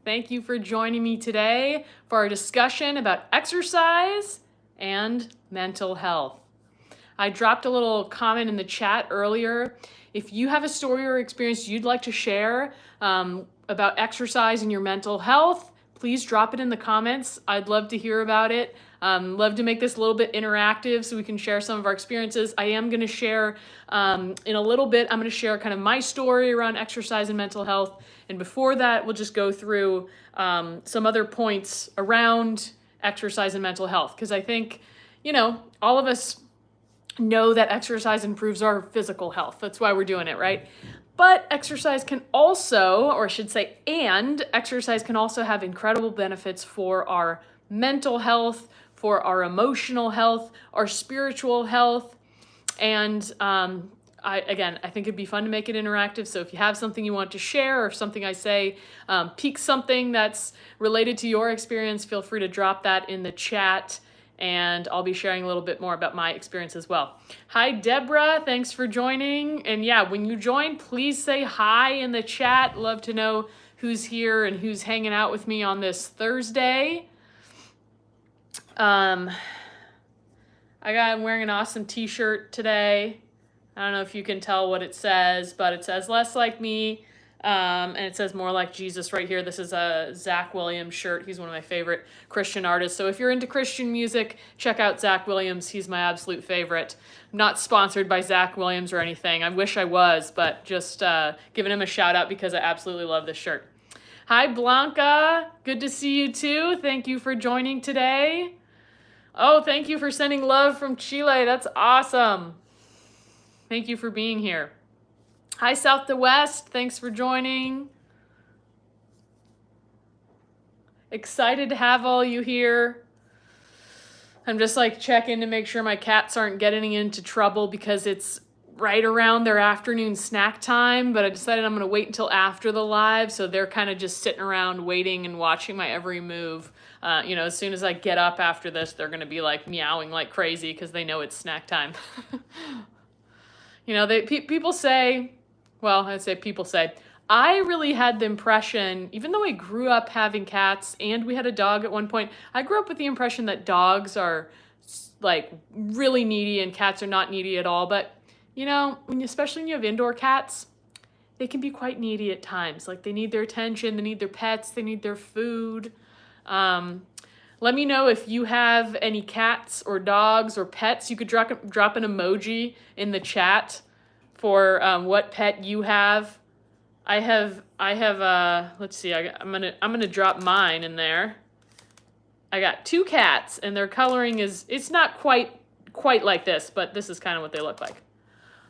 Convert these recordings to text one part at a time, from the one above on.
Thank you for joining me today for our discussion about exercise and mental health. I dropped a little comment in the chat earlier. If you have a story or experience you'd like to share about exercise and your mental health, please drop it in the comments. I'd love to hear about it. Love to make this a little bit interactive so we can share some of our experiences. I am going to share in a little bit, I'm going to share kind of my story around exercise and mental health. And before that, we'll just go through some other points around exercise and mental health. Because I think, you know, all of us know that exercise improves our physical health. That's why we're doing it, right? But exercise can also, or I should say, and exercise can also have incredible benefits for our mental health, for our emotional health, our spiritual health. And I think it'd be fun to make it interactive. So if you have something you want to share or something I say piques something that's related to your experience, feel free to drop that in the chat. And I'll be sharing a little bit more about my experience as well. Hi, Deborah. Thanks for joining. And yeah, when you join, please say hi in the chat. Love to know who's here and who's hanging out with me on this Thursday. I'm wearing an awesome t-shirt today. I don't know if you can tell what it says, but it says less like me. And it says more like Jesus right here. This is a Zach Williams shirt. He's one of my favorite Christian artists. So if you're into Christian music, check out Zach Williams. He's my absolute favorite. I'm not sponsored by Zach Williams or anything. I wish I was, but just giving him a shout out because I absolutely love this shirt. Hi, Blanca. Good to see you too. Thank you for joining today. Oh, thank you for sending love from Chile. That's awesome. Thank you for being here. Hi, South to West. Thanks for joining. Excited to have all you here. I'm just like checking to make sure my cats aren't getting into trouble because it's right around their afternoon snack time, but I decided I'm going to wait until after the live, so they're kind of just sitting around waiting and watching my every move. As soon as I get up after this, they're going to be like meowing like crazy because they know it's snack time. People say, I really had the impression, even though I grew up having cats and we had a dog at one point, I grew up with the impression that dogs are like really needy and cats are not needy at all. But, especially when you have indoor cats, they can be quite needy at times. Like they need their attention, they need their pets, they need their food. Let me know if you have any cats or dogs or pets. You could drop an emoji in the chat for what pet you have. I have let's see, I'm gonna drop mine in there. I got 2 cats and their coloring it's not quite like this, but this is kind of what they look like.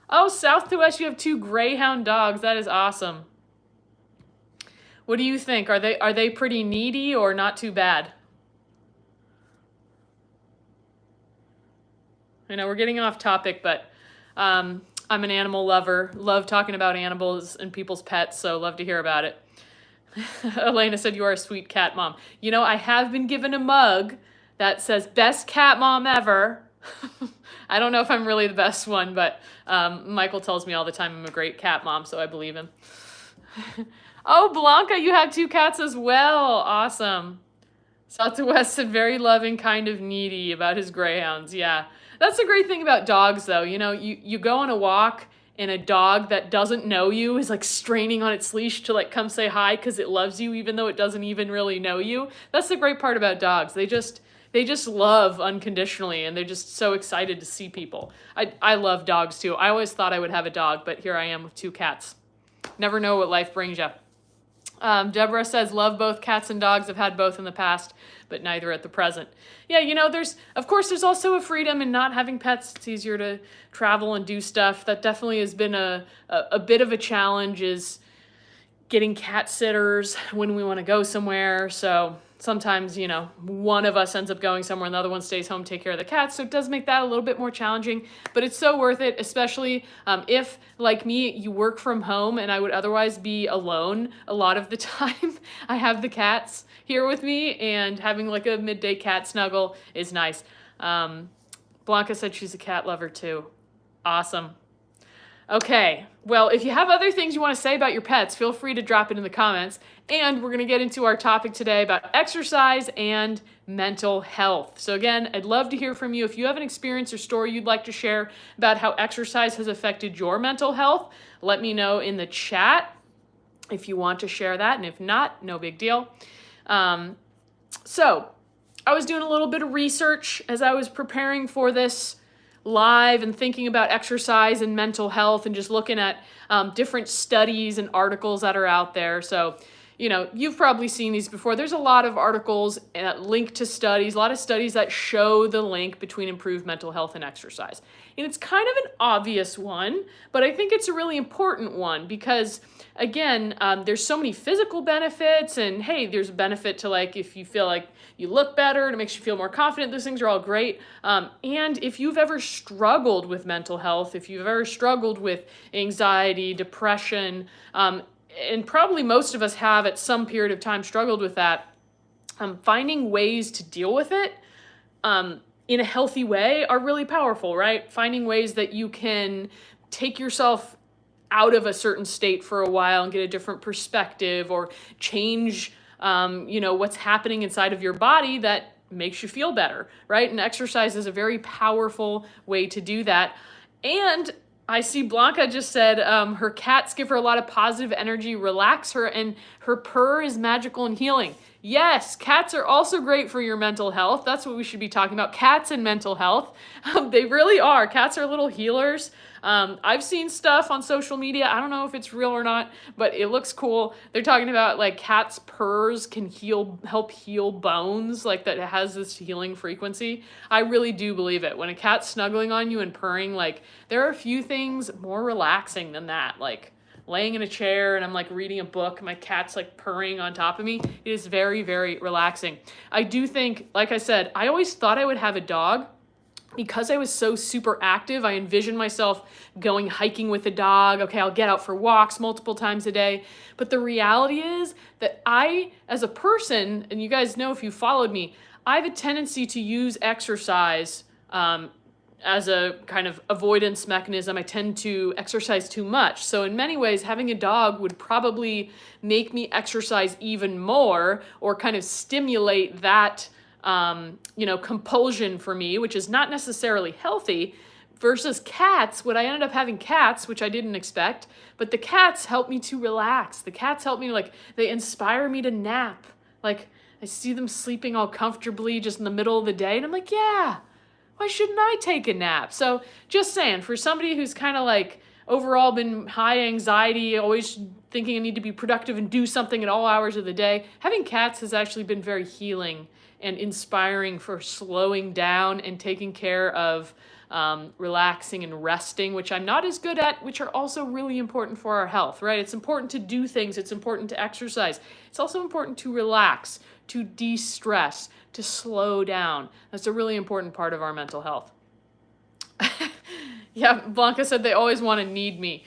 Oh, South to West, you have 2 Greyhound dogs. That is awesome. What do you think? Are they pretty needy or not too bad? I know we're getting off topic, but I'm an animal lover. Love talking about animals and people's pets, so love to hear about it. Elena said, you are a sweet cat mom. I have been given a mug that says best cat mom ever. I don't know if I'm really the best one, but Michael tells me all the time I'm a great cat mom, so I believe him. Oh, Blanca, you have 2 cats as well. Awesome. South to West said very loving, kind of needy about his greyhounds. Yeah. That's the great thing about dogs, though. You go on a walk and a dog that doesn't know you is like straining on its leash to like come say hi because it loves you even though it doesn't even really know you. That's the great part about dogs. They just love unconditionally and they're just so excited to see people. I love dogs too. I always thought I would have a dog, but here I am with 2 cats. Never know what life brings you. Deborah says, love both cats and dogs. I've had both in the past, but neither at the present. Yeah, there's also a freedom in not having pets. It's easier to travel and do stuff. That definitely has been a bit of a challenge, is getting cat sitters when we want to go somewhere. So sometimes, one of us ends up going somewhere and the other one stays home to take care of the cats. So it does make that a little bit more challenging, but it's so worth it, especially if, like me, you work from home and I would otherwise be alone a lot of the time. I have the cats here with me and having like a midday cat snuggle is nice. Blanca said she's a cat lover too. Awesome. Okay, well, if you have other things you want to say about your pets, feel free to drop it in the comments. And we're going to get into our topic today about exercise and mental health. So again, I'd love to hear from you. If you have an experience or story you'd like to share about how exercise has affected your mental health, let me know in the chat if you want to share that. And if not, no big deal. So I was doing a little bit of research as I was preparing for this live and thinking about exercise and mental health and just looking at different studies and articles that are out there. So, you know, you've probably seen these before. There's a lot of articles linked to studies, a lot of studies that show the link between improved mental health and exercise. And it's kind of an obvious one, but I think it's a really important one because, again, there's so many physical benefits, and hey, there's a benefit to, like, if you feel like you look better and it makes you feel more confident. Those things are all great. And if you've ever struggled with mental health, if you've ever struggled with anxiety, depression, and probably most of us have at some period of time struggled with that, finding ways to deal with it in a healthy way are really powerful, right? Finding ways that you can take yourself out of a certain state for a while and get a different perspective, or change what's happening inside of your body that makes you feel better, right? And exercise is a very powerful way to do that. And I see Blanca just said her cats give her a lot of positive energy, relax her, and her purr is magical and healing. Yes, cats are also great for your mental health. That's what we should be talking about, cats and mental health. They really are. Cats are little healers. I've seen stuff on social media. I don't know if it's real or not, but it looks cool. They're talking about like cats' purrs can help heal bones, like that it has this healing frequency. I really do believe it. When a cat's snuggling on you and purring, like there are a few things more relaxing than that. Like laying in a chair and I'm like reading a book, my cat's like purring on top of me. It is very, very relaxing. I do think, like I said, I always thought I would have a dog. Because I was so super active, I envisioned myself going hiking with a dog. Okay, I'll get out for walks multiple times a day. But the reality is that I, as a person, and you guys know if you followed me, I have a tendency to use exercise as a kind of avoidance mechanism. I tend to exercise too much. So in many ways, having a dog would probably make me exercise even more, or kind of stimulate that compulsion for me, which is not necessarily healthy, versus cats. When I ended up having cats, which I didn't expect, but the cats help me to relax. The cats help me, like, they inspire me to nap. Like, I see them sleeping all comfortably just in the middle of the day, and I'm like, yeah, why shouldn't I take a nap? So just saying, for somebody who's kind of like overall been high anxiety, always thinking I need to be productive and do something at all hours of the day, having cats has actually been very healing and inspiring for slowing down and taking care of relaxing and resting, which I'm not as good at, which are also really important for our health, right? It's important to do things. It's important to exercise. It's also important to relax, to de-stress, to slow down. That's a really important part of our mental health. Yeah, Blanca said they always want to need me.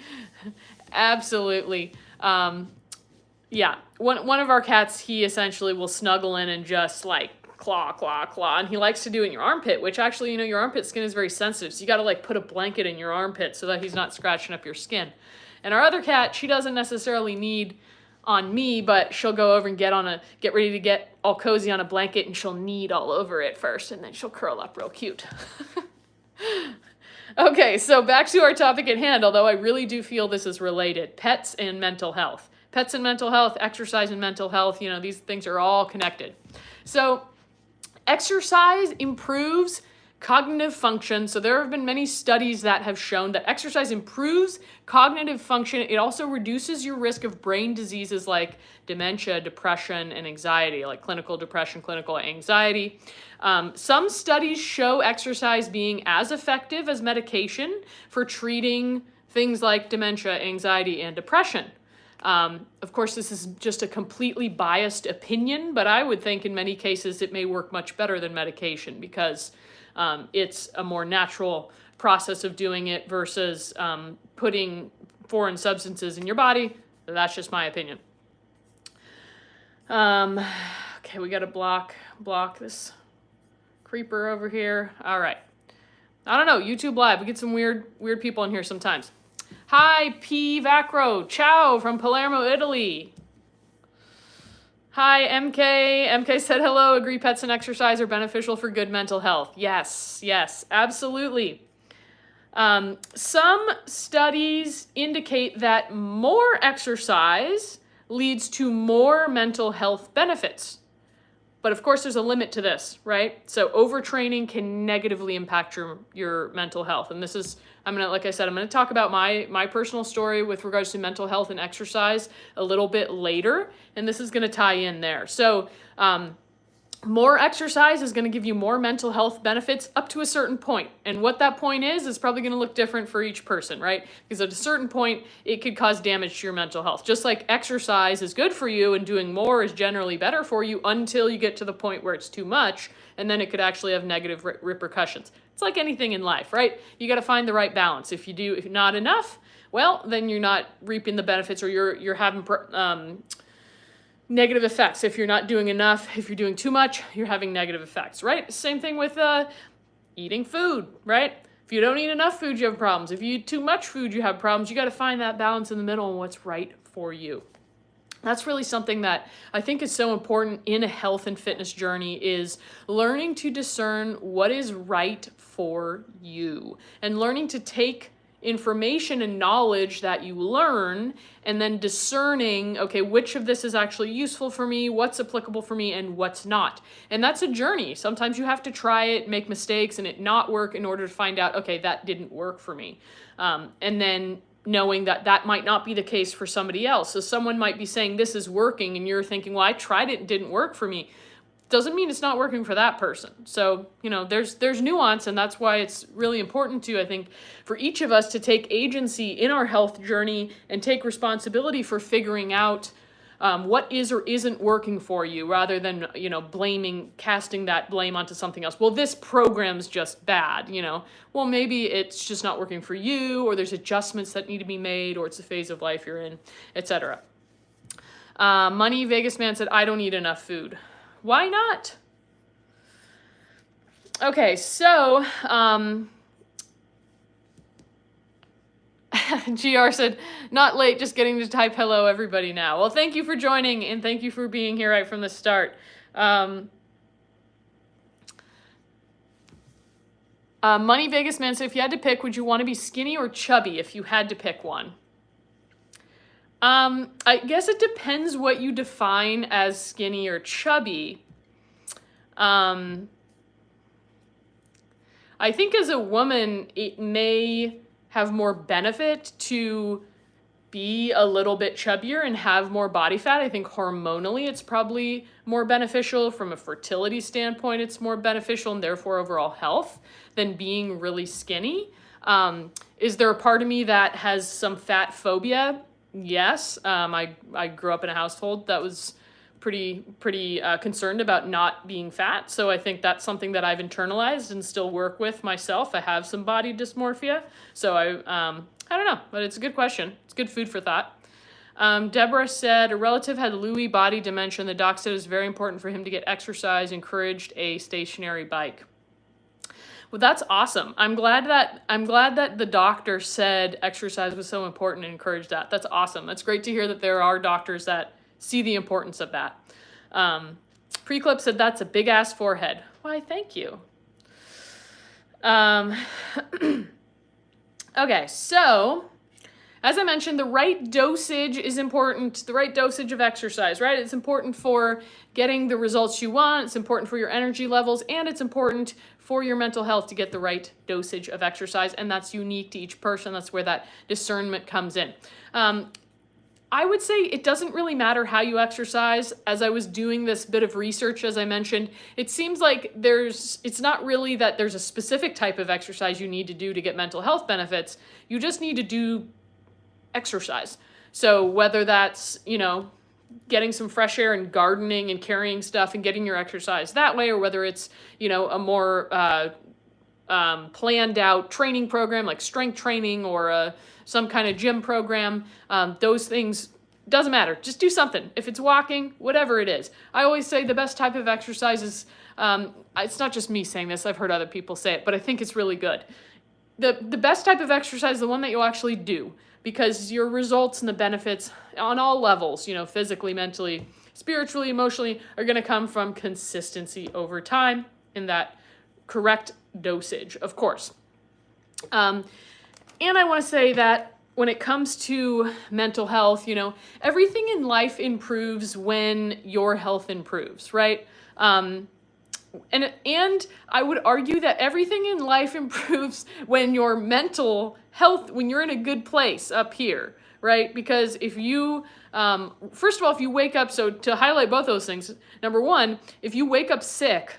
Absolutely. Yeah, one of our cats, he essentially will snuggle in and just like claw, claw, claw. And he likes to do it in your armpit, which actually, your armpit skin is very sensitive. So you got to like put a blanket in your armpit so that he's not scratching up your skin. And our other cat, she doesn't necessarily need on me, but she'll go over and get ready to get all cozy on a blanket, and she'll knead all over it first, and then she'll curl up real cute. Okay, so back to our topic at hand, although I really do feel this is related. Pets and mental health. Pets and mental health, exercise and mental health, these things are all connected. So exercise improves cognitive function. So there have been many studies that have shown that exercise improves cognitive function. It also reduces your risk of brain diseases like dementia, depression, and anxiety, like clinical depression, clinical anxiety. Some studies show exercise being as effective as medication for treating things like dementia, anxiety, and depression. Of course, this is just a completely biased opinion, but I would think in many cases it may work much better than medication because it's a more natural process of doing it versus putting foreign substances in your body. That's just my opinion. Okay, we got to block this creeper over here. All right. I don't know, YouTube Live, we get some weird people in here sometimes. Hi, P. Vacro. Ciao from Palermo, Italy. Hi, MK. MK said hello. Agree pets and exercise are beneficial for good mental health. Yes, absolutely. Some studies indicate that more exercise leads to more mental health benefits. But of course, there's a limit to this, right? So overtraining can negatively impact your mental health. And this is, like I said, I'm gonna talk about my personal story with regards to mental health and exercise a little bit later, and this is gonna tie in there. So more exercise is going to give you more mental health benefits up to a certain point. And what that point is probably going to look different for each person, right? Because at a certain point, it could cause damage to your mental health. Just like exercise is good for you and doing more is generally better for you until you get to the point where it's too much, and then it could actually have negative repercussions. It's like anything in life, right? You got to find the right balance. If not enough, well, then you're not reaping the benefits, or you're having negative effects. If you're not doing enough, if you're doing too much, you're having negative effects, right? Same thing with eating food, right? If you don't eat enough food, you have problems. If you eat too much food, you have problems. You got to find that balance in the middle and what's right for you. That's really something that I think is so important in a health and fitness journey, is learning to discern what is right for you and learning to take information and knowledge that you learn and then discerning, okay, which of this is actually useful for me, what's applicable for me, and what's not. And that's a journey. Sometimes you have to try it, make mistakes, and it not work in order to find out, okay, that didn't work for me. And then knowing that that might not be the case for somebody else. So someone might be saying this is working and you're thinking, well, I tried it, it didn't work for me. Doesn't mean it's not working for that person. So, there's nuance, and that's why it's really important to, I think, for each of us to take agency in our health journey and take responsibility for figuring out what is or isn't working for you, rather than, casting that blame onto something else. Well, this program's just bad, Well, maybe it's just not working for you, or there's adjustments that need to be made, or it's a phase of life you're in, etc. Money Vegas Man said, I don't eat enough food. Why not? Okay, so GR said, not late, just getting to type hello everybody now. Well, thank you for joining, and thank you for being here right from the start. Money Vegas Man said, if you had to pick, would you want to be skinny or chubby if you had to pick one? I guess it depends what you define as skinny or chubby. I think as a woman, it may have more benefit to be a little bit chubbier and have more body fat. I think hormonally it's probably more beneficial. From a fertility standpoint, it's more beneficial, and therefore overall health, than being really skinny. Is there a part of me that has some fat phobia? Yes. I grew up in a household that was pretty concerned about not being fat. So I think that's something that I've internalized and still work with myself. I have some body dysmorphia. So I don't know, but it's a good question. It's good food for thought. Deborah said, a relative had Lewy body dementia, and the doc said it was very important for him to get exercise, encouraged a stationary bike. Well, that's awesome. I'm glad that the doctor said exercise was so important and encouraged that. That's awesome. That's great to hear that there are doctors that see the importance of that. Preclip said, that's a big ass forehead. Why, thank you. Okay, so as I mentioned, the right dosage is important. The right dosage of exercise, right? It's important for getting the results you want. It's important for your energy levels, and it's important for your mental health to get the right dosage of exercise, and that's unique to each person. That's where that discernment comes in. I would say it doesn't really matter how you exercise. As I was doing this bit of research, as I mentioned, it seems like it's not really that there's a specific type of exercise you need to do to get mental health benefits. You just need to do exercise. So whether that's, getting some fresh air and gardening and carrying stuff and getting your exercise that way, or whether it's, a more planned out training program like strength training or some kind of gym program, those things, doesn't matter. Just do something. If it's walking, whatever it is. I always say the best type of exercise is, it's not just me saying this, I've heard other people say it, but I think it's really good. the best type of exercise is the one that you'll actually do, because your results and the benefits on all levels, you know, physically, mentally, spiritually, emotionally, are going to come from consistency over time in that correct dosage, of course. And I want to say that when it comes to mental health, you know, everything in life improves when your health improves, right? And I would argue that everything in life improves when your mental health, when you're in a good place up here, right? Because if you, first of all, if you wake up, so to highlight both those things, number one, if you wake up sick,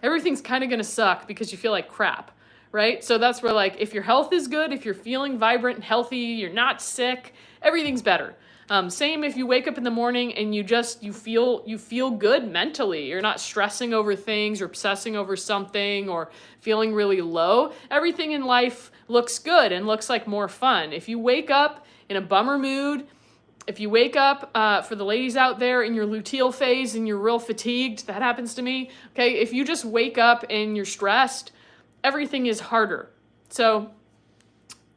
everything's kind of going to suck because you feel like crap, right? So that's where, like, if your health is good, if you're feeling vibrant and healthy, you're not sick, everything's better. Same if you wake up in the morning and you feel good mentally. You're not stressing over things or obsessing over something or feeling really low. Everything in life looks good and looks like more fun. If you wake up in a bummer mood, if you wake up, for the ladies out there, in your luteal phase and you're real fatigued, that happens to me, okay? If you just wake up and you're stressed, everything is harder. So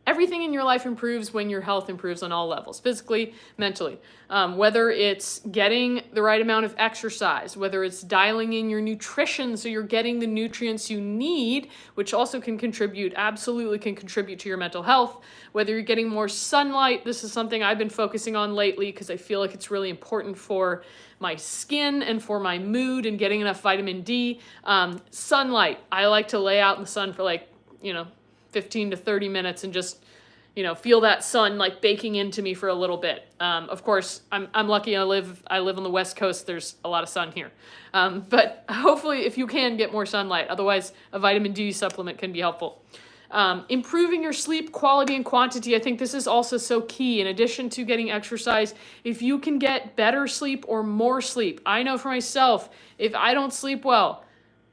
everything in your life improves when your health improves on all levels, physically, mentally. Whether it's getting the right amount of exercise, whether it's dialing in your nutrition so you're getting the nutrients you need, which also can contribute, absolutely can contribute to your mental health. Whether you're getting more sunlight, this is something I've been focusing on lately because I feel like it's really important for my skin and for my mood and getting enough vitamin D. Sunlight, I like to lay out in the sun for 15 to 30 minutes and just, feel that sun like baking into me for a little bit. Of course, I'm lucky I live on the West Coast. There's a lot of sun here. But hopefully if you can get more sunlight, otherwise a vitamin D supplement can be helpful. Improving your sleep quality and quantity. I think this is also so key. In addition to getting exercise, if you can get better sleep or more sleep, I know for myself, if I don't sleep well,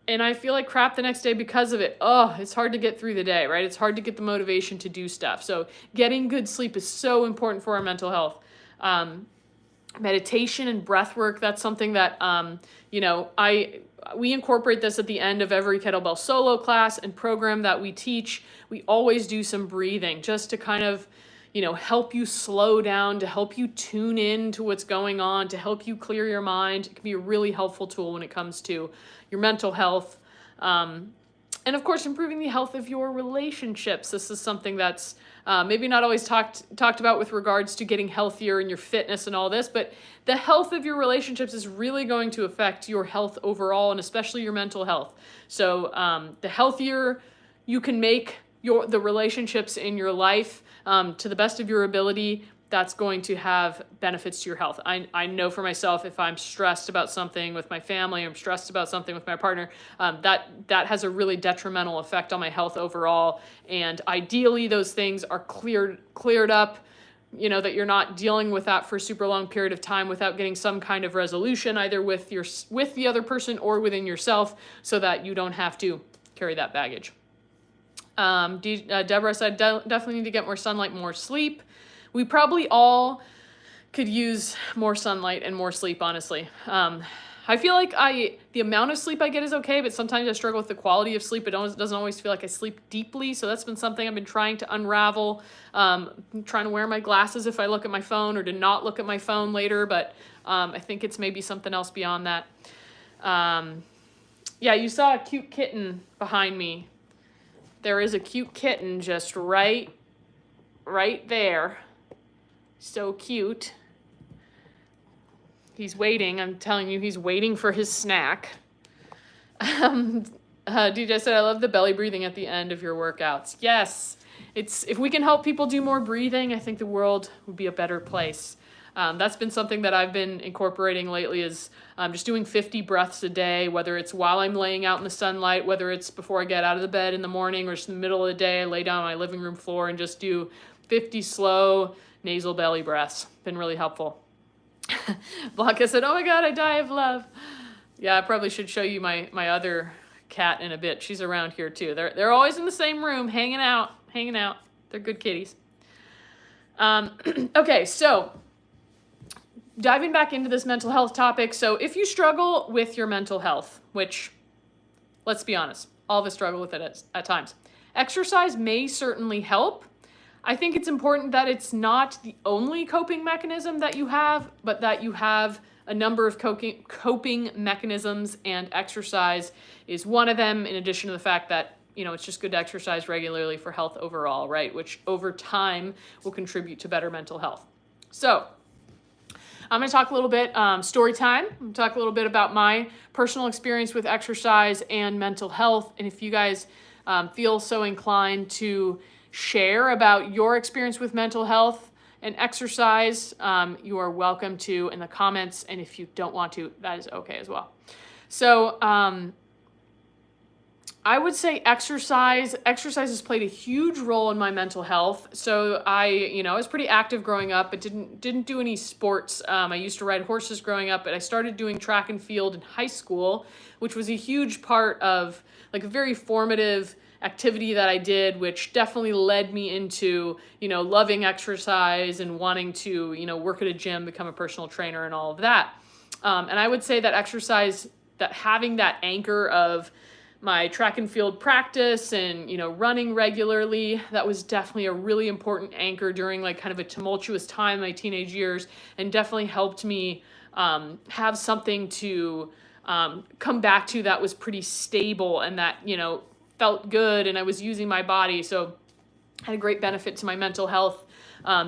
and I feel like crap the next day because of it, it's hard to get through the day, right? It's hard to get the motivation to do stuff. So getting good sleep is so important for our mental health. Meditation and breath work, that's something that, we incorporate this at the end of every kettlebell solo class and program that we teach. We always do some breathing just to kind of, help you slow down, to help you tune in to what's going on, to help you clear your mind. It can be a really helpful tool when it comes to your mental health. And of course, improving the health of your relationships. This is something that's maybe not always talked about with regards to getting healthier and your fitness and all this, but the health of your relationships is really going to affect your health overall and especially your mental health. So the healthier you can make the relationships in your life to the best of your ability, that's going to have benefits to your health. I know for myself, if I'm stressed about something with my family, or I'm stressed about something with my partner, that has a really detrimental effect on my health overall. And ideally, those things are cleared up, that you're not dealing with that for a super long period of time without getting some kind of resolution, either with the other person or within yourself, so that you don't have to carry that baggage. Deborah said, definitely need to get more sunlight, more sleep. We probably all could use more sunlight and more sleep, honestly. I feel like the amount of sleep I get is okay, but sometimes I struggle with the quality of sleep. It doesn't always feel like I sleep deeply, so that's been something I've been trying to unravel. I'm trying to wear my glasses if I look at my phone, or to not look at my phone later, but I think it's maybe something else beyond that. Yeah, you saw a cute kitten behind me. There is a cute kitten just right there. So cute. He's waiting. I'm telling you, he's waiting for his snack. DJ said, I love the belly breathing at the end of your workouts. Yes, if we can help people do more breathing, I think the world would be a better place. That's been something that I've been incorporating lately, is just doing 50 breaths a day, whether it's while I'm laying out in the sunlight, whether it's before I get out of the bed in the morning, or just in the middle of the day, I lay down on my living room floor and just do 50 slow nasal belly breaths. Been really helpful. Blanca said, oh my God, I die of love. Yeah, I probably should show you my other cat in a bit. She's around here too. They're always in the same room, hanging out. They're good kitties. Okay, so diving back into this mental health topic. So if you struggle with your mental health, which, let's be honest, all of us struggle with it at times. exercise may certainly help. I think it's important that it's not the only coping mechanism that you have, but that you have a number of coping mechanisms, and exercise is one of them, in addition to the fact that, you know, it's just good to exercise regularly for health overall, right? Which over time will contribute to better mental health. So I'm going to talk a little bit, story time. I'm going to talk a little bit about my personal experience with exercise and mental health. And if you guys feel so inclined to share about your experience with mental health and exercise, you are welcome to in the comments. And if you don't want to, that is okay as well. So I would say exercise has played a huge role in my mental health. So I was pretty active growing up, but didn't do any sports. I used to ride horses growing up, but I started doing track and field in high school, which was a huge part of like a very formative activity that I did, which definitely led me into, loving exercise and wanting to, work at a gym, become a personal trainer and all of that. And I would say that exercise, that having that anchor of my track and field practice and, running regularly, that was definitely a really important anchor during like kind of a tumultuous time in my teenage years, and definitely helped me have something to come back to that was pretty stable and that, felt good, and I was using my body. So had a great benefit to my mental health.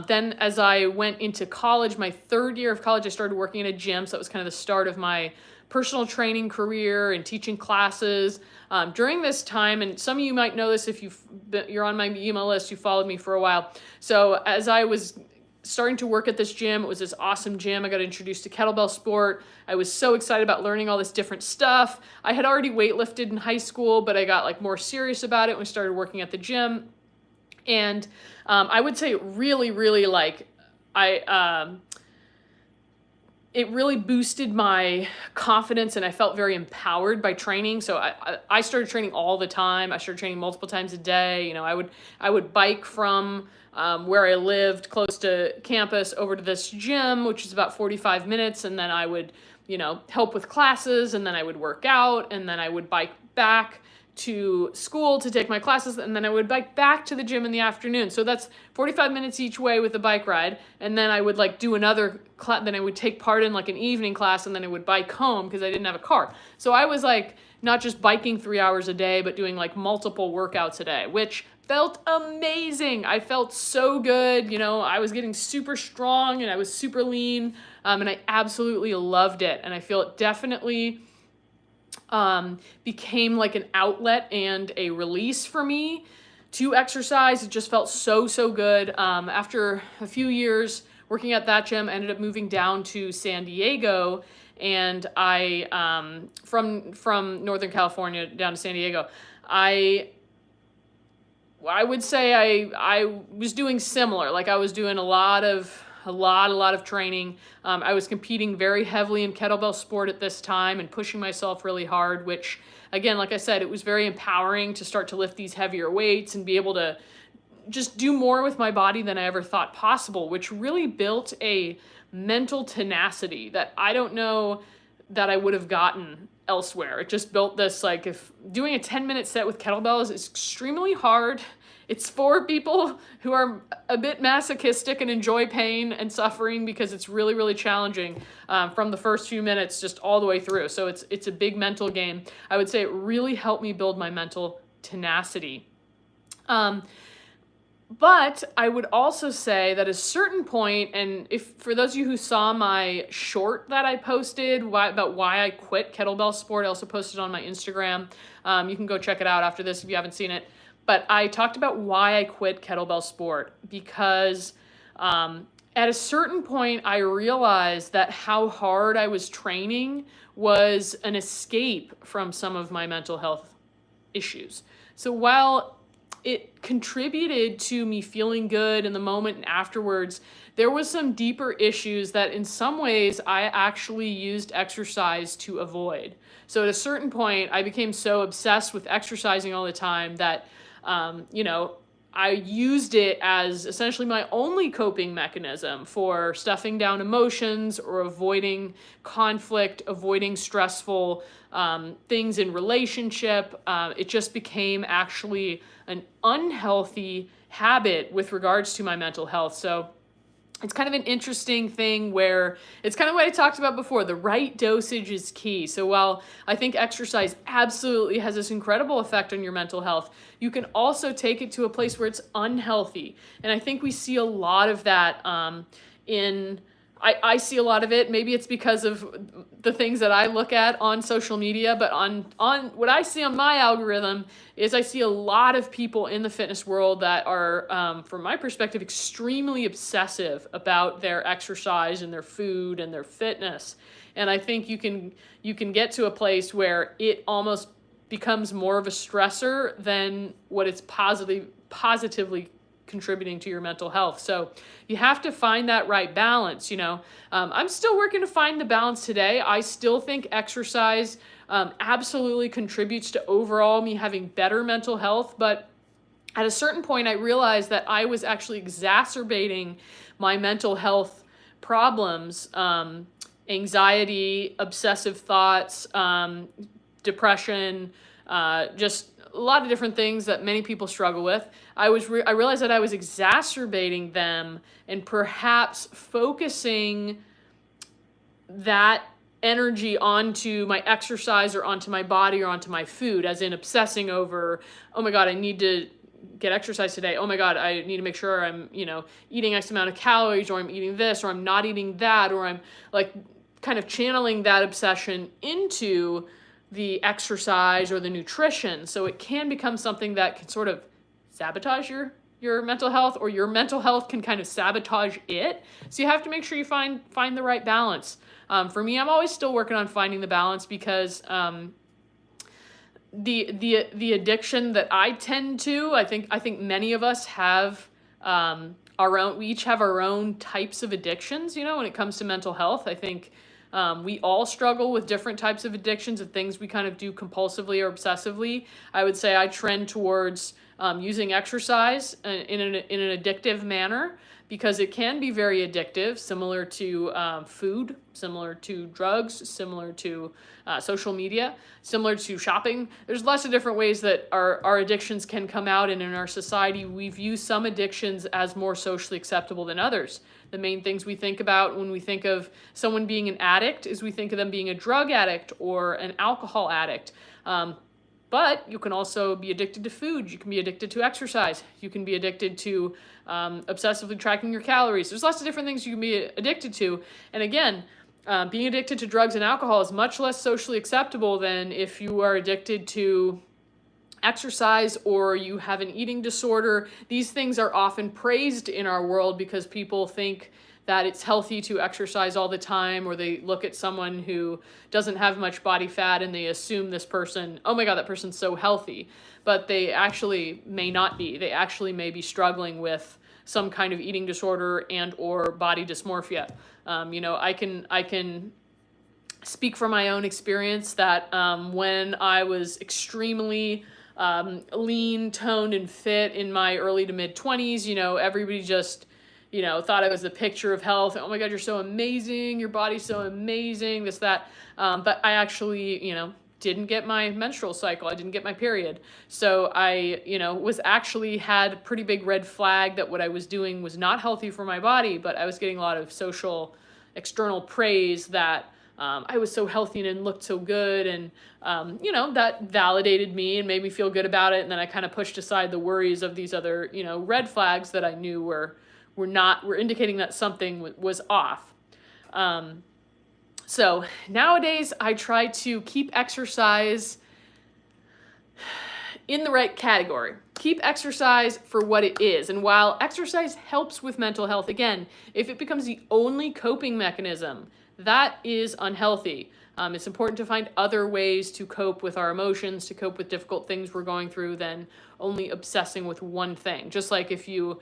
Then as I went into college, my third year of college, I started working in a gym. So that was kind of the start of my personal training career and teaching classes. During this time, and some of you might know this if you're on my email list, you followed me for a while. So as I was starting to work at this gym, it was this awesome gym. I got introduced to kettlebell sport. I was so excited about learning all this different stuff. I had already weightlifted in high school, but I got like more serious about it when I started working at the gym. And I would say really, really it really boosted my confidence, and I felt very empowered by training. So I started training all the time. I started training multiple times a day. I would bike from where I lived close to campus over to this gym, which is about 45 minutes. And then I would, help with classes, and then I would work out, and then I would bike back to school to take my classes, and then I would bike back to the gym in the afternoon. So that's 45 minutes each way with a bike ride. And then I would like do another class, then I would take part in like an evening class, and then I would bike home because I didn't have a car. So I was like not just biking 3 hours a day, but doing like multiple workouts a day, which felt amazing. I felt so good. I was getting super strong and I was super lean, and I absolutely loved it. And I feel it definitely became like an outlet and a release for me to exercise. It just felt so good. After a few years working at that gym, I ended up moving down to San Diego, and I from Northern California down to San Diego. I would say I was doing similar. Like I was doing a lot of training. I was competing very heavily in kettlebell sport at this time and pushing myself really hard, which again, like I said, it was very empowering to start to lift these heavier weights and be able to just do more with my body than I ever thought possible, which really built a mental tenacity that I don't know that I would have gotten elsewhere. It just built this, like, if doing a 10-minute set with kettlebells is extremely hard. It's for people who are a bit masochistic and enjoy pain and suffering, because it's really, really challenging from the first few minutes just all the way through. So it's a big mental game. I would say it really helped me build my mental tenacity. But I would also say that at a certain point, and if for those of you who saw my short that I posted about why I quit kettlebell sport, I also posted on my Instagram. You can go check it out after this if you haven't seen it. But I talked about why I quit kettlebell sport, because at a certain point I realized that how hard I was training was an escape from some of my mental health issues. So while it contributed to me feeling good in the moment and afterwards, there was some deeper issues that in some ways I actually used exercise to avoid. So at a certain point, I became so obsessed with exercising all the time that, I used it as essentially my only coping mechanism for stuffing down emotions or avoiding conflict, avoiding stressful things in relationship. It just became actually an unhealthy habit with regards to my mental health. So it's kind of an interesting thing where it's kind of what I talked about before. The right dosage is key. So while I think exercise absolutely has this incredible effect on your mental health, you can also take it to a place where it's unhealthy. And I think we see a lot of that I see a lot of it. Maybe it's because of the things that I look at on social media, but on what I see on my algorithm is I see a lot of people in the fitness world that are, from my perspective, extremely obsessive about their exercise and their food and their fitness. And I think you can get to a place where it almost becomes more of a stressor than what it's positively contributing to your mental health. So you have to find that right balance. I'm still working to find the balance today. I still think exercise absolutely contributes to overall me having better mental health, but at a certain point I realized that I was actually exacerbating my mental health problems, anxiety, obsessive thoughts, depression, just a lot of different things that many people struggle with. I realized that I was exacerbating them and perhaps focusing that energy onto my exercise or onto my body or onto my food, as in obsessing over, oh my God, I need to get exercise today. Oh my God, I need to make sure I'm, eating X amount of calories, or I'm eating this, or I'm not eating that, or I'm like kind of channeling that obsession into the exercise or the nutrition. So it can become something that can sort of sabotage your mental health, or your mental health can kind of sabotage it. So you have to make sure you find the right balance. For me, I'm always still working on finding the balance, because the addiction that I tend to, I think many of us have we each have our own types of addictions, when it comes to mental health. I think we all struggle with different types of addictions, of things we kind of do compulsively or obsessively. I would say I trend towards using exercise in an addictive manner, because it can be very addictive, similar to food, similar to drugs, similar to social media, similar to shopping. There's lots of different ways that our addictions can come out, and in our society, we view some addictions as more socially acceptable than others. The main things we think about when we think of someone being an addict is we think of them being a drug addict or an alcohol addict. But you can also be addicted to food. You can be addicted to exercise. You can be addicted to obsessively tracking your calories. There's lots of different things you can be addicted to. And again, being addicted to drugs and alcohol is much less socially acceptable than if you are addicted to exercise or you have an eating disorder. These things are often praised in our world because people think that it's healthy to exercise all the time, or they look at someone who doesn't have much body fat and they assume this person, oh my God, that person's so healthy. But they actually may not be. They actually may be struggling with some kind of eating disorder and or body dysmorphia. I can speak from my own experience that when I was extremely lean, toned, and fit in my early to mid 20s, everybody just thought I was the picture of health. Oh my God, you're so amazing. Your body's so amazing, this, that. But I actually, didn't get my menstrual cycle. I didn't get my period. So I, was actually had a pretty big red flag that what I was doing was not healthy for my body, but I was getting a lot of social external praise that I was so healthy and looked so good. And, that validated me and made me feel good about it. And then I kind of pushed aside the worries of these other, red flags that I knew were indicating that something was off. So nowadays I try to keep exercise in the right category. Keep exercise for what it is. And while exercise helps with mental health, again, if it becomes the only coping mechanism, that is unhealthy. It's important to find other ways to cope with our emotions, to cope with difficult things we're going through, than only obsessing with one thing. Just like if you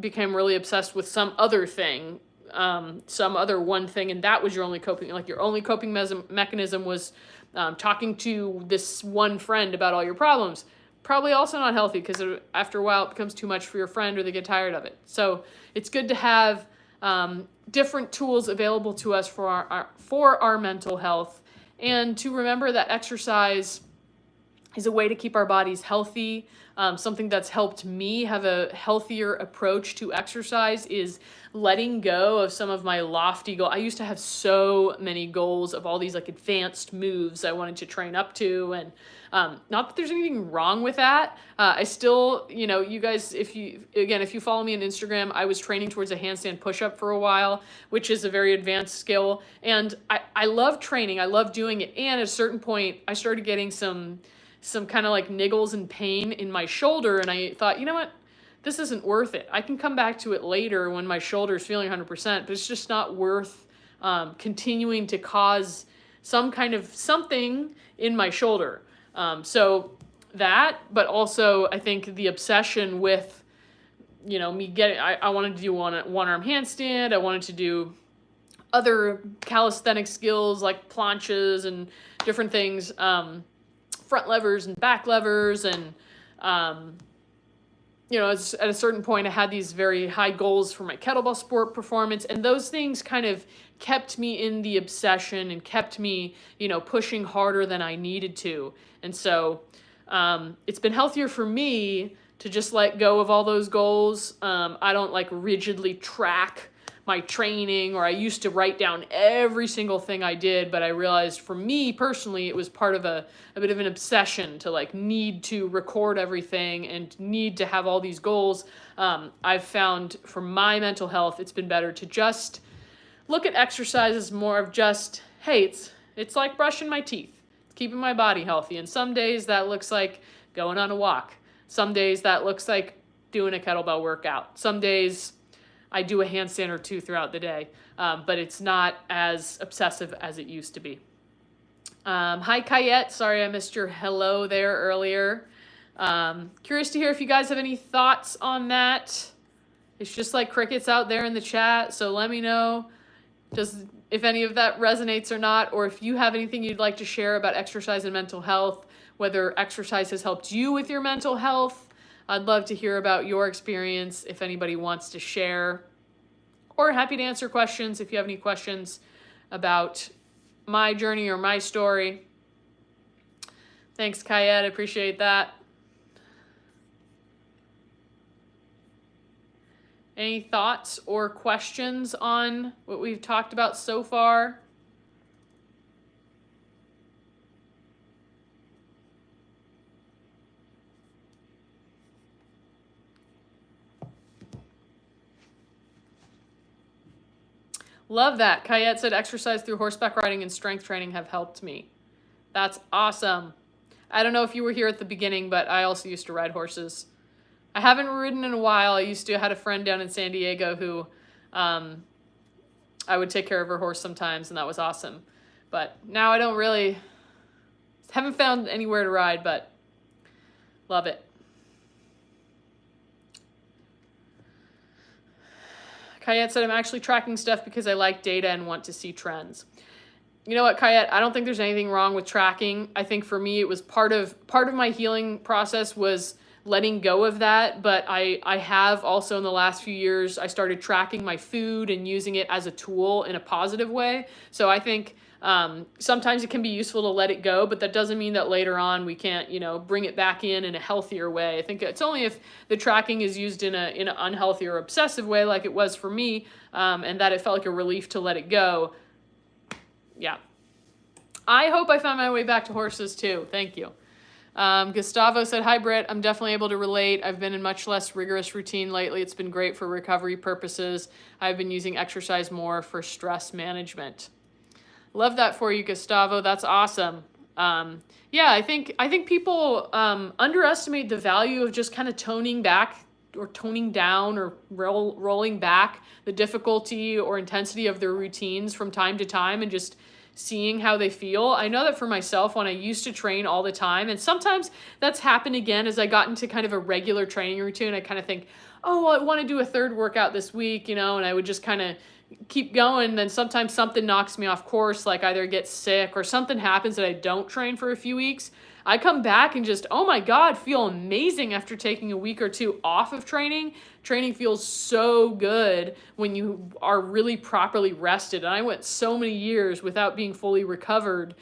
became really obsessed with some other thing, some other one thing, and that was your only coping, like your only coping mechanism was talking to this one friend about all your problems. probably also not healthy because after a while it becomes too much for your friend or they get tired of it. So it's good to have different tools available to us for our mental health, and to remember that exercise is a way to keep our bodies healthy. Something that's helped me have a healthier approach to exercise is letting go of some of my lofty goals. I used to have so many goals of all these like advanced moves I wanted to train up to, and not that there's anything wrong with that. I still, you guys, if you follow me on Instagram, I was training towards a handstand push-up for a while, which is a very advanced skill. And I love training. I love doing it. And at a certain point, I started getting some kind of like niggles and pain in my shoulder. And I thought, you know what? This isn't worth it. I can come back to it later when my shoulder is feeling 100%, but it's just not worth continuing to cause some kind of something in my shoulder. So that, but also I think the obsession with, me getting, I wanted to do one arm handstand. I wanted to do other calisthenic skills like planches and different things, front levers and back levers. And, at a certain point I had these very high goals for my kettlebell sport performance, and those things kind of kept me in the obsession and kept me, pushing harder than I needed to. And so it's been healthier for me to just let go of all those goals. I don't like rigidly track my training, or I used to write down every single thing I did, but I realized for me personally, it was part of a bit of an obsession to like need to record everything and need to have all these goals. I've found for my mental health, it's been better to just look at exercise as more of just, hey, it's like brushing my teeth. It's keeping my body healthy. And some days that looks like going on a walk. Some days that looks like doing a kettlebell workout. Some days I do a handstand or two throughout the day, but it's not as obsessive as it used to be. Hi, Kayette. Sorry I missed your hello there earlier. Curious to hear if you guys have any thoughts on that. It's just like crickets out there in the chat, so let me know if any of that resonates or not, or if you have anything you'd like to share about exercise and mental health, whether exercise has helped you with your mental health. I'd love to hear about your experience if anybody wants to share, or happy to answer questions if you have any questions about my journey or my story. Thanks, Kayette. I appreciate that. Any thoughts or questions on what we've talked about so far? Love that. Kayette said exercise through horseback riding and strength training have helped me. That's awesome. I don't know if you were here at the beginning, but I also used to ride horses. I haven't ridden in a while. I had a friend down in San Diego who I would take care of her horse sometimes, and that was awesome. But now I haven't found anywhere to ride, but love it. Kayette said, I'm actually tracking stuff because I like data and want to see trends. You know what, Kayette? I don't think there's anything wrong with tracking. I think for me, it was part of my healing process was letting go of that. But I have also in the last few years, I started tracking my food and using it as a tool in a positive way. So I think sometimes it can be useful to let it go, but that doesn't mean that later on we can't, bring it back in a healthier way. I think it's only if the tracking is used in an unhealthy or obsessive way, like it was for me, and that it felt like a relief to let it go. Yeah. I hope I found my way back to horses too. Thank you. Gustavo said, hi, Britt. I'm definitely able to relate. I've been in much less rigorous routine lately. It's been great for recovery purposes. I've been using exercise more for stress management. Love that for you, Gustavo. That's awesome. Yeah, I think people underestimate the value of just kind of toning back or toning down or rolling back the difficulty or intensity of their routines from time to time and just seeing how they feel. I know that for myself, when I used to train all the time, and sometimes that's happened again as I got into kind of a regular training routine, I kind of think, oh, well, I want to do a third workout this week, and I would just kind of keep going, then sometimes something knocks me off course, like either get sick or something happens that I don't train for a few weeks. I come back and just, oh my God, feel amazing after taking a week or two off of training. Training feels so good when you are really properly rested. And I went so many years without being fully recovered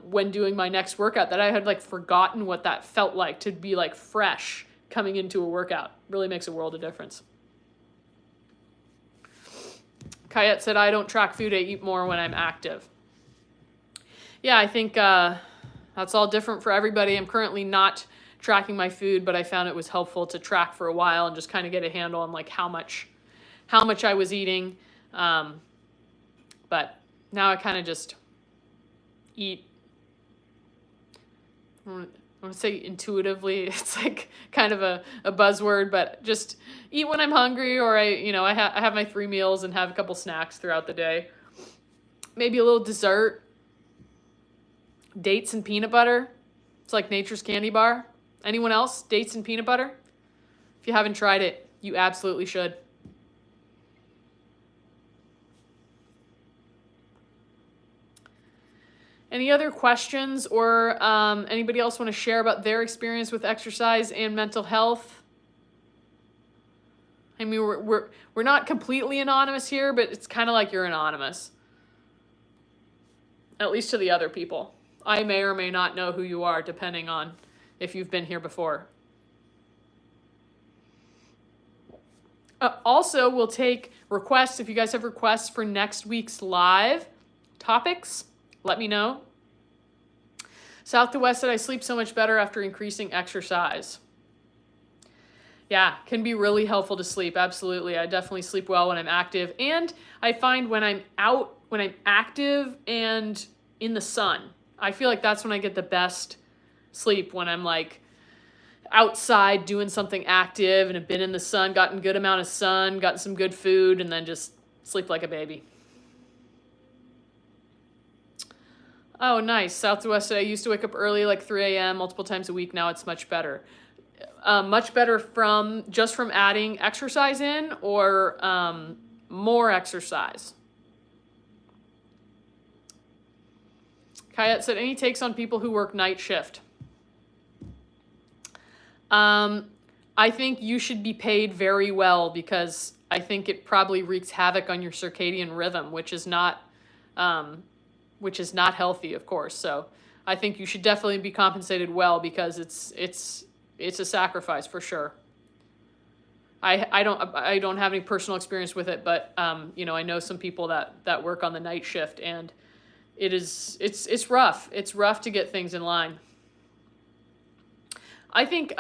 when doing my next workout that I had like forgotten what that felt like to be like fresh coming into a workout. Really makes a world of difference. Kayette said, I don't track food, I eat more when I'm active. Yeah, I think that's all different for everybody. I'm currently not tracking my food, but I found it was helpful to track for a while and just kind of get a handle on like how much I was eating. But now I kind of just eat, I want to say intuitively. It's like kind of a buzzword, but just eat when I'm hungry, or I have my 3 meals and have a couple snacks throughout the day. Maybe a little dessert. Dates and peanut butter. It's like nature's candy bar. Anyone else? Dates and peanut butter? If you haven't tried it, you absolutely should. Any other questions, or anybody else want to share about their experience with exercise and mental health? I mean, we're not completely anonymous here, but it's kind of like you're anonymous. At least to the other people. I may or may not know who you are, depending on if you've been here before. Also, we'll take requests. If you guys have requests for next week's live topics, let me know. South to West said, I sleep so much better after increasing exercise. Yeah, can be really helpful to sleep. Absolutely. I definitely sleep well when I'm active. And I find when I'm active and in the sun, I feel like that's when I get the best sleep, when I'm like outside doing something active and have been in the sun, gotten a good amount of sun, gotten some good food, and then just sleep like a baby. Oh, nice. South to West, I used to wake up early, like 3 a.m. multiple times a week. Now it's much better. Much better from adding exercise in, or more exercise? Kayette said, any takes on people who work night shift? I think you should be paid very well, because I think it probably wreaks havoc on your circadian rhythm, which is not healthy, of course. So I think you should definitely be compensated well, because it's a sacrifice for sure. I don't have any personal experience with it, but I know some people that work on the night shift, and it's rough. It's rough to get things in line. I think,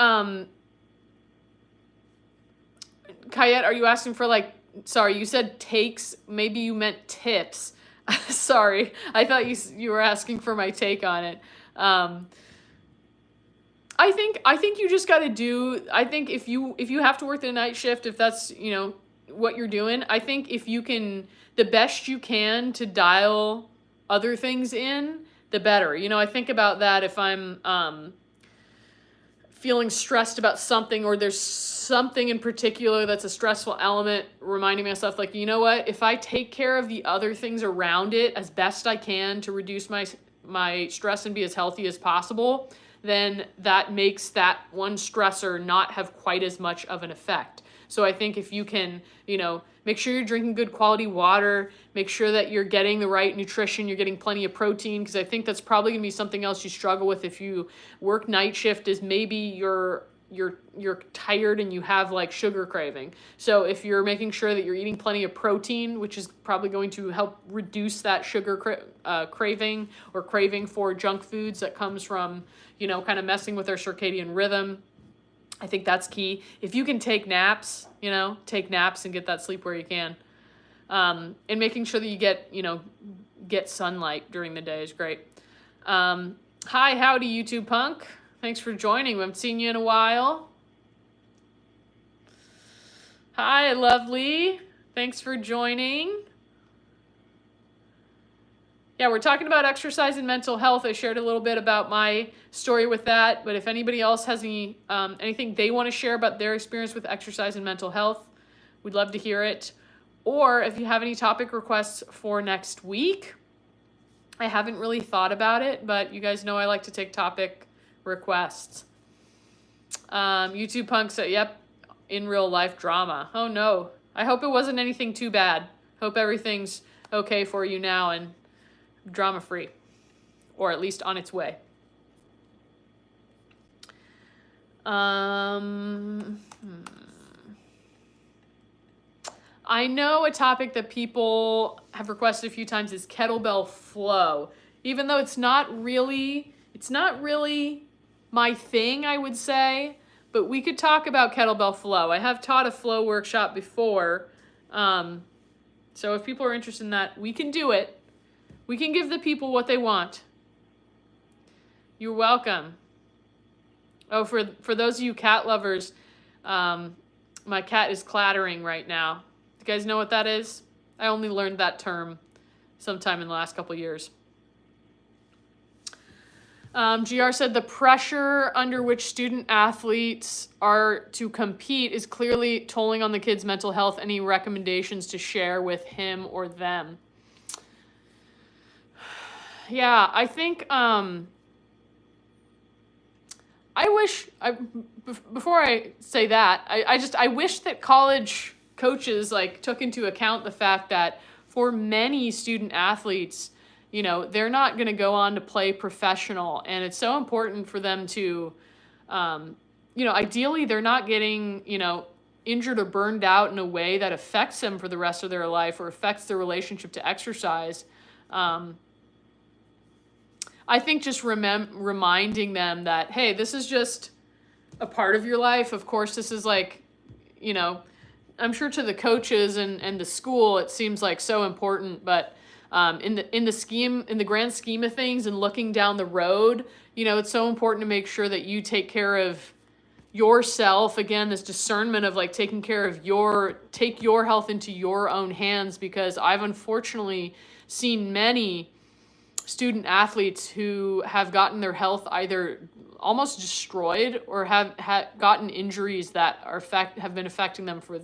Kayette, are you asking for sorry, you said takes, maybe you meant tips. Sorry, I thought you were asking for my take on it. I think you just got to do, I think if you have to work the night shift, if that's, what you're doing, I think if you can, the best you can to dial other things in, the better. I think about that if I'm feeling stressed about something, or there's something in particular that's a stressful element, reminding myself like, you know what, if I take care of the other things around it as best I can to reduce my stress and be as healthy as possible, then that makes that one stressor not have quite as much of an effect. So I think if you can, make sure you're drinking good quality water, make sure that you're getting the right nutrition, you're getting plenty of protein, because I think that's probably gonna be something else you struggle with if you work night shift, is maybe you're tired and you have like sugar craving. So if you're making sure that you're eating plenty of protein, which is probably going to help reduce that sugar craving, or craving for junk foods that comes from, kind of messing with our circadian rhythm. I think that's key. If you can take naps, take naps and get that sleep where you can. And making sure that you get sunlight during the day is great. Hi, howdy, YouTube punk. Thanks for joining. We haven't seen you in a while. Hi, lovely. Thanks for joining. Yeah, we're talking about exercise and mental health. I shared a little bit about my story with that, but if anybody else has anything they want to share about their experience with exercise and mental health, we'd love to hear it. Or if you have any topic requests for next week, I haven't really thought about it, but you guys know I like to take topic requests. YouTube Punk said, yep, in real life drama. Oh no, I hope it wasn't anything too bad. Hope everything's okay for you now and drama free, or at least on its way. I know a topic that people have requested a few times is kettlebell flow. Even though it's not really my thing, I would say, but we could talk about kettlebell flow. I have taught a flow workshop before, so if people are interested in that, we can do it. We can give the people what they want. You're welcome. Oh, for those of you cat lovers, my cat is clattering right now. You guys know what that is? I only learned that term sometime in the last couple years. GR said the pressure under which student athletes are to compete is clearly tolling on the kid's mental health. Any recommendations to share with him or them? Yeah, I think before I say that, I wish that college coaches like took into account the fact that for many student athletes, you know, they're not going to go on to play professional, and it's so important for them to, you know, ideally they're not getting, you know, injured or burned out in a way that affects them for the rest of their life or affects their relationship to exercise. I think just reminding them that, hey, this is just a part of your life. Of course, this is like, you know, I'm sure to the coaches and the school, it seems like so important, but in the grand scheme of things and looking down the road, you know, it's so important to make sure that you take care of yourself. Again, this discernment of like taking care of take your health into your own hands, because I've unfortunately seen many student athletes who have gotten their health either almost destroyed or have gotten injuries that have been affecting them for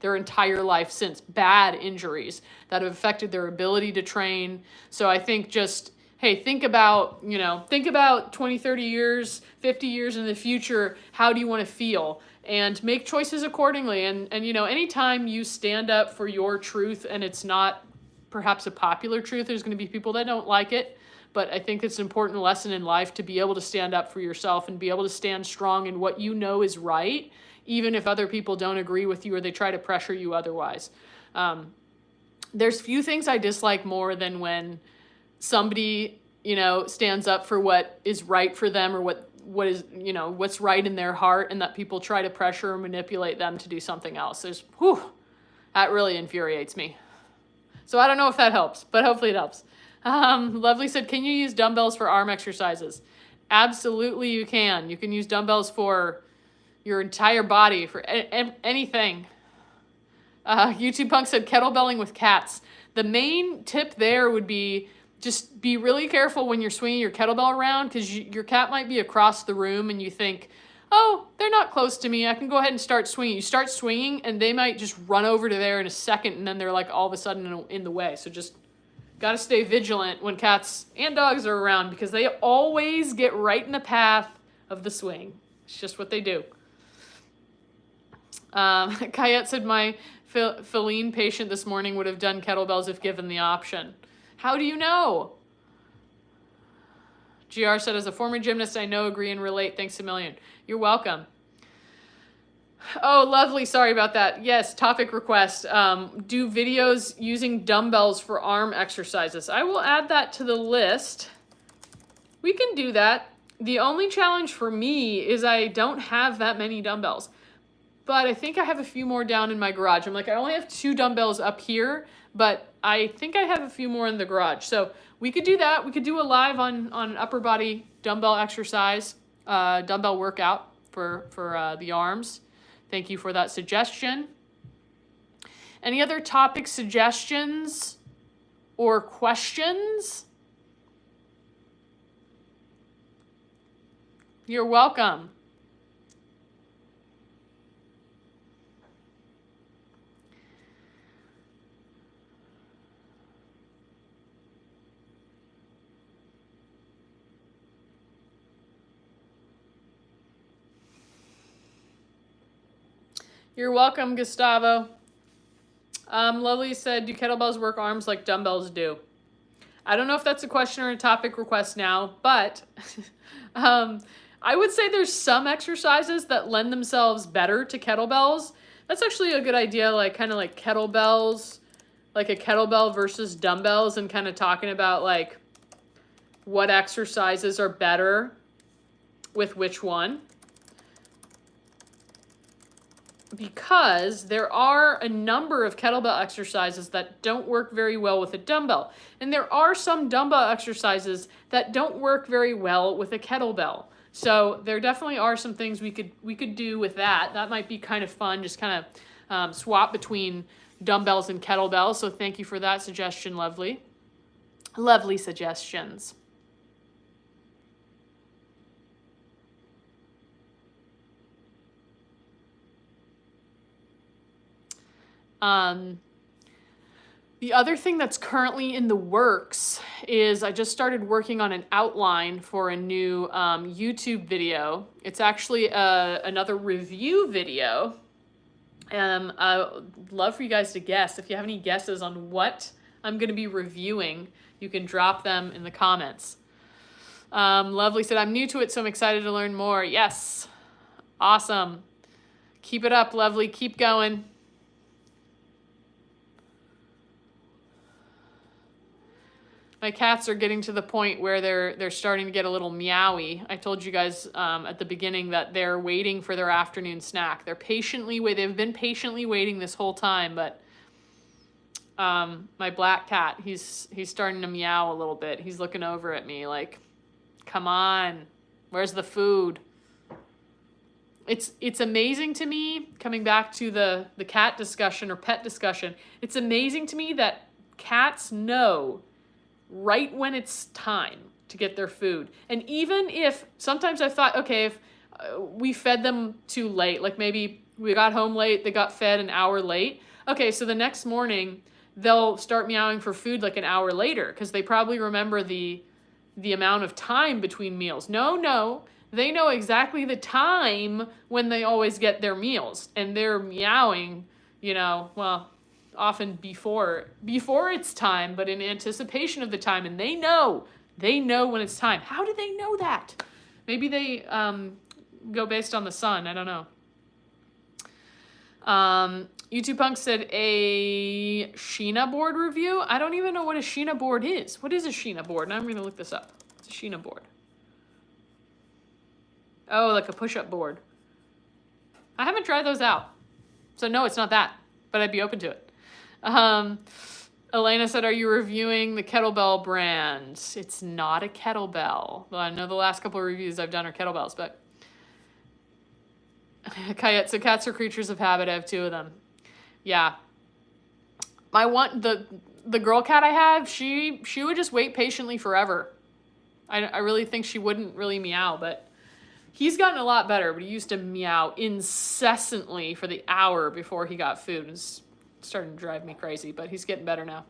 their entire life since, bad injuries that have affected their ability to train. So I think just, hey, think about 20, 30 years, 50 years in the future, how do you want to feel? And make choices accordingly. And you know, anytime you stand up for your truth and it's not perhaps a popular truth, there's going to be people that don't like it. But I think it's an important lesson in life to be able to stand up for yourself and be able to stand strong in what you know is right, even if other people don't agree with you or they try to pressure you otherwise. There's few things I dislike more than when somebody, you know, stands up for what is right for them or what is, you know, what's right in their heart, and that people try to pressure or manipulate them to do something else. That really infuriates me. So I don't know if that helps, but hopefully it helps. Lovely said, can you use dumbbells for arm exercises? Absolutely you can. You can use dumbbells for your entire body, for anything. YouTube Punk said kettlebelling with cats. The main tip there would be just be really careful when you're swinging your kettlebell around, because your cat might be across the room and you think, oh, they're not close to me, I can go ahead and start swinging. You start swinging and they might just run over to there in a second, and then they're like all of a sudden in the way. So just got to stay vigilant when cats and dogs are around, because they always get right in the path of the swing. It's just what they do. Kayette said, my feline patient this morning would have done kettlebells if given the option. How do you know? GR said, as a former gymnast, I know, agree, and relate. Thanks a million. You're welcome. Oh, lovely. Sorry about that. Yes, topic request. Do videos using dumbbells for arm exercises. I will add that to the list. We can do that. The only challenge for me is I don't have that many dumbbells, but I think I have a few more down in my garage. I'm like, I only have 2 dumbbells up here, but I think I have a few more in the garage. So we could do that. We could do a live on upper body dumbbell exercise, dumbbell workout for the arms. Thank you for that suggestion. Any other topic suggestions or questions? You're welcome. You're welcome, Gustavo. Lovely said, do kettlebells work arms like dumbbells do? I don't know if that's a question or a topic request now, but I would say there's some exercises that lend themselves better to kettlebells. That's actually a good idea, like kind of like kettlebells, like a kettlebell versus dumbbells, and kind of talking about like what exercises are better with which one. Because there are a number of kettlebell exercises that don't work very well with a dumbbell. And there are some dumbbell exercises that don't work very well with a kettlebell. So there definitely are some things we could do with that. That might be kind of fun, just kind of swap between dumbbells and kettlebells. So thank you for that suggestion, Lovely. Lovely suggestions. The other thing that's currently in the works is I just started working on an outline for a new YouTube video. It's actually another review video. I'd love for you guys to guess. If you have any guesses on what I'm going to be reviewing, you can drop them in the comments. Lovely said, I'm new to it, so I'm excited to learn more. Yes. Awesome. Keep it up, Lovely. Keep going. My cats are getting to the point where they're starting to get a little meowy. I told you guys at the beginning that they're waiting for their afternoon snack. They've been patiently waiting this whole time, but my black cat, he's starting to meow a little bit. He's looking over at me like, come on, where's the food? It's amazing to me, coming back to the cat discussion or pet discussion, it's amazing to me that cats know right when it's time to get their food. And even if, sometimes I've thought, okay, if we fed them too late, like maybe we got home late, they got fed an hour late. Okay, so the next morning, they'll start meowing for food like an hour later, because they probably remember the amount of time between meals. No, they know exactly the time when they always get their meals. And they're meowing, well, often before it's time, but in anticipation of the time, and they know when it's time. How do they know that? Maybe they go based on the sun. I don't know. YouTube Punk said a Sheena board review. I don't even know what a Sheena board is. What is a Sheena board? Now I'm going to look this up. It's a Sheena board. Oh, like a push-up board. I haven't tried those out. So no, it's not that, but I'd be open to it. Elena said, are you reviewing the kettlebell brand? It's not a kettlebell. Well, I know the last couple of reviews I've done are kettlebells, but Kayette, so cats are creatures of habit. I have 2 of them. Yeah. The girl cat I have, she would just wait patiently forever. I really think she wouldn't really meow, but he's gotten a lot better, but he used to meow incessantly for the hour before he got food. It's starting to drive me crazy, but he's getting better now.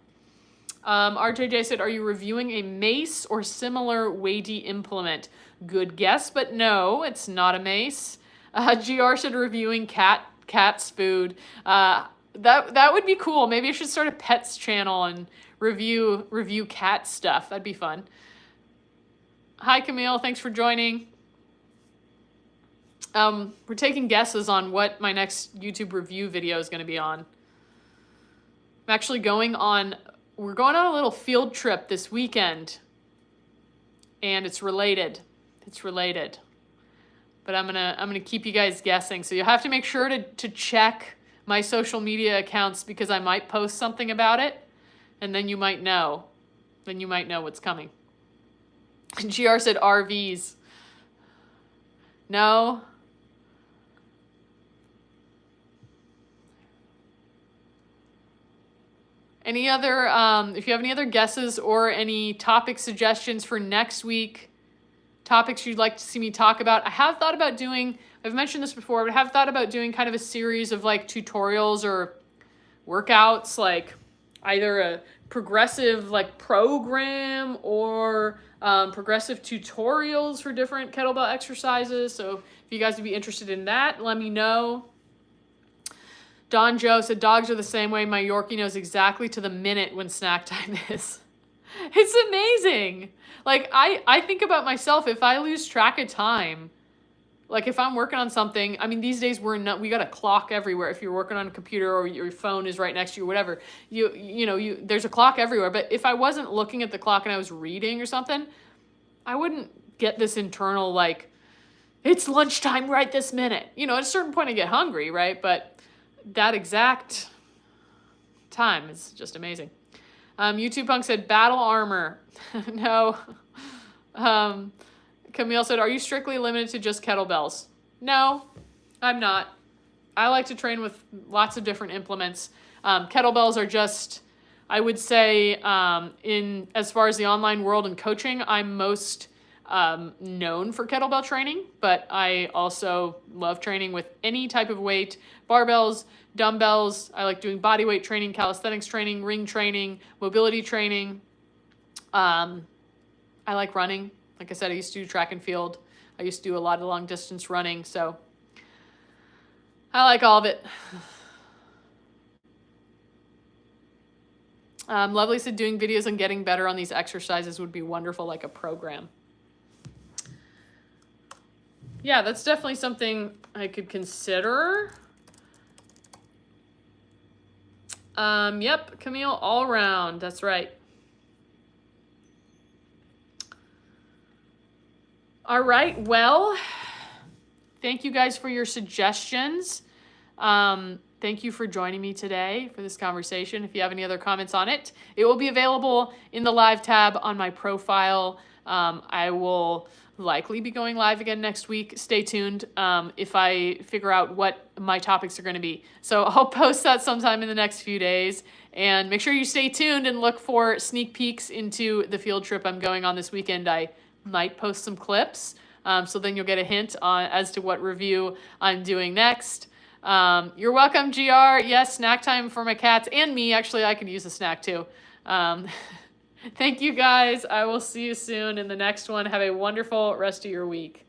RJJ said, are you reviewing a mace or similar weighty implement? Good guess, but no, it's not a mace. GR said, reviewing cat's food. That would be cool. Maybe I should start a pets channel and review cat stuff. That'd be fun. Hi, Camille. Thanks for joining. We're taking guesses on what my next YouTube review video is going to be on. I'm actually we're going on a little field trip this weekend, and it's related. But I'm gonna keep you guys guessing. So you'll have to make sure to check my social media accounts, because I might post something about it, and then you might know. Then you might know what's coming. GR said RVs. No. Any other, if you have any other guesses or any topic suggestions for next week, topics you'd like to see me talk about, I have thought about doing, I've mentioned this before, but I have thought about doing kind of a series of like tutorials or workouts, like either a progressive like program or progressive tutorials for different kettlebell exercises. So if you guys would be interested in that, let me know. Don Joe said, dogs are the same way. My Yorkie knows exactly to the minute when snack time is. It's amazing. Like, I think about myself, if I lose track of time, like if I'm working on something, I mean, these days we got a clock everywhere. If you're working on a computer or your phone is right next to you, whatever, there's a clock everywhere. But if I wasn't looking at the clock and I was reading or something, I wouldn't get this internal, like, it's lunchtime right this minute. At a certain point I get hungry, right? But that exact time is just amazing. YouTube Punk said, battle armor. No. Camille said, are you strictly limited to just kettlebells? No, I'm not. I like to train with lots of different implements. Kettlebells are just, I would say, as far as the online world and coaching, I'm most known for kettlebell training, but I also love training with any type of weight, barbells, dumbbells. I like doing body weight training, calisthenics training, ring training, mobility training. I like running. Like I said, I used to do track and field. I used to do a lot of long distance running, so I like all of it. Lovely said, doing videos on getting better on these exercises would be wonderful, like a program. Yeah, that's definitely something I could consider. Yep, Camille, all around. That's right. All right, well, thank you guys for your suggestions. Thank you for joining me today for this conversation. If you have any other comments on it, it will be available in the live tab on my profile. I will likely be going live again next week. Stay tuned if I figure out what my topics are going to be. So I'll post that sometime in the next few days. And make sure you stay tuned and look for sneak peeks into the field trip I'm going on this weekend. I might post some clips, so then you'll get a hint as to what review I'm doing next. You're welcome, GR. Yes, snack time for my cats and me. Actually, I could use a snack too. Thank you guys. I will see you soon in the next one. Have a wonderful rest of your week.